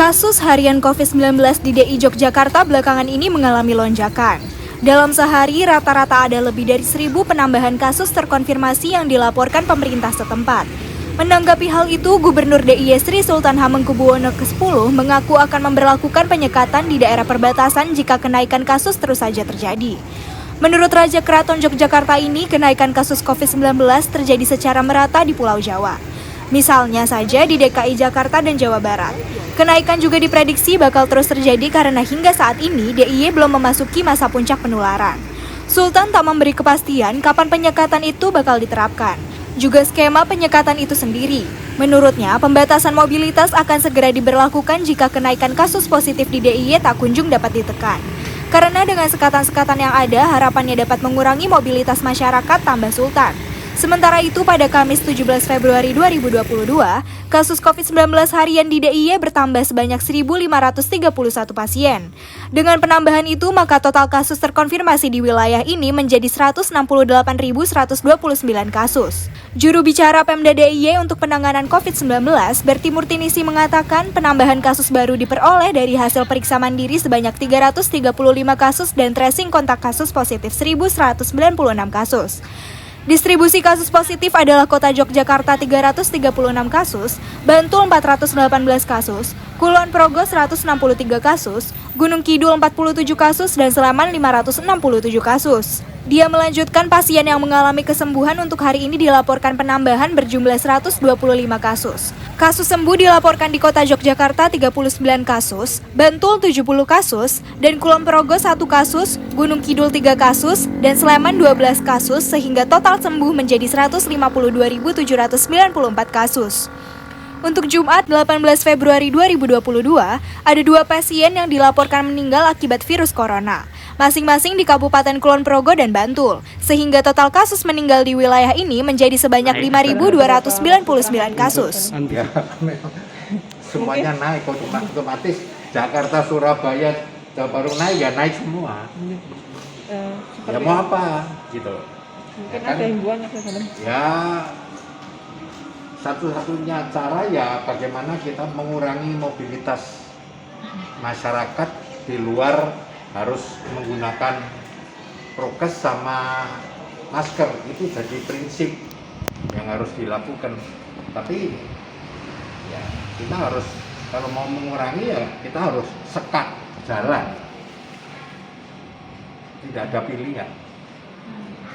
Kasus harian COVID-19 di DI Yogyakarta belakangan ini mengalami lonjakan. Dalam sehari, rata-rata ada lebih dari 1.000 penambahan kasus terkonfirmasi yang dilaporkan pemerintah setempat. Menanggapi hal itu, Gubernur DIY Sri Sultan Hamengkubuwono ke-10 mengaku akan memberlakukan penyekatan di daerah perbatasan jika kenaikan kasus terus saja terjadi. Menurut Raja Keraton Yogyakarta ini, kenaikan kasus COVID-19 terjadi secara merata di Pulau Jawa. Misalnya saja di DKI Jakarta dan Jawa Barat. Kenaikan juga diprediksi bakal terus terjadi karena hingga saat ini DIY belum memasuki masa puncak penularan. Sultan tak memberi kepastian kapan penyekatan itu bakal diterapkan. Juga skema penyekatan itu sendiri. Menurutnya, pembatasan mobilitas akan segera diberlakukan jika kenaikan kasus positif di DIY tak kunjung dapat ditekan. Karena dengan sekatan-sekatan yang ada, harapannya dapat mengurangi mobilitas masyarakat, tambah Sultan. Sementara itu, pada Kamis 17 Februari 2022, kasus COVID-19 harian di DIY bertambah sebanyak 1.531 pasien. Dengan penambahan itu, maka total kasus terkonfirmasi di wilayah ini menjadi 168.129 kasus. Juru bicara Pemda DIY untuk penanganan COVID-19, Berti Murtinisi mengatakan penambahan kasus baru diperoleh dari hasil periksa mandiri sebanyak 335 kasus dan tracing kontak kasus positif 1.196 kasus. Distribusi kasus positif adalah Kota Yogyakarta 336 kasus, Bantul 418 kasus, Kulon Progo 163 kasus, Gunung Kidul 47 kasus, dan Sleman 567 kasus. Dia melanjutkan pasien yang mengalami kesembuhan untuk hari ini dilaporkan penambahan berjumlah 125 kasus. Kasus sembuh dilaporkan di Kota Yogyakarta 39 kasus, Bantul 70 kasus, dan Kulon Progo 1 kasus, Gunung Kidul 3 kasus, dan Sleman 12 kasus sehingga total sembuh menjadi 152.794 kasus. Untuk Jumat 18 Februari 2022, ada 2 pasien yang dilaporkan meninggal akibat virus corona, masing-masing di Kabupaten Kulon Progo dan Bantul, sehingga total kasus meninggal di wilayah ini menjadi sebanyak 5.299 kasus. Ya, semuanya naik otomatis. Jakarta, Surabaya, Jawa Baru naik ya naik semua. Ya mau apa gitu? Mungkin ya kan? ada himbauan ya. Ya satu-satunya cara ya bagaimana kita mengurangi mobilitas masyarakat di luar, harus menggunakan prokes sama masker. Itu jadi prinsip yang harus dilakukan. Tapi ya kita harus, kalau mau mengurangi ya kita harus sekat jalan, tidak ada pilihan.